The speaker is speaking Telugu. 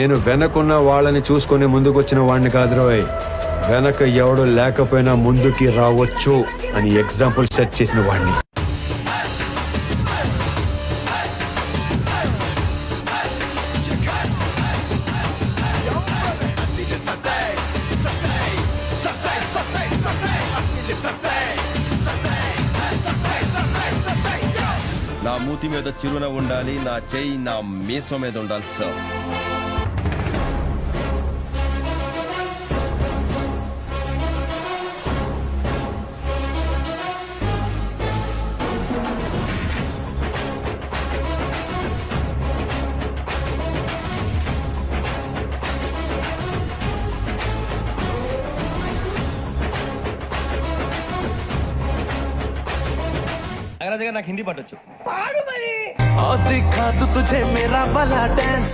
నేను వెనకున్న వాళ్ళని చూసుకొని ముందుకొచ్చిన వాడిని కాదు రోయ్, వెనక ఎవడు లేకపోయినా ముందుకి రావచ్చు అని ఎగ్జాంపుల్ సెట్ చేసిన వాడిని. నా మూతి మీద చిరునవ్వు ఉండాలి, నా చెయ్యి నా మీసం మీద ఉండాలి సార్. నాకు హిందీ పట్టొచ్చు. दिखा दूं तुझे मेरा वाला डांस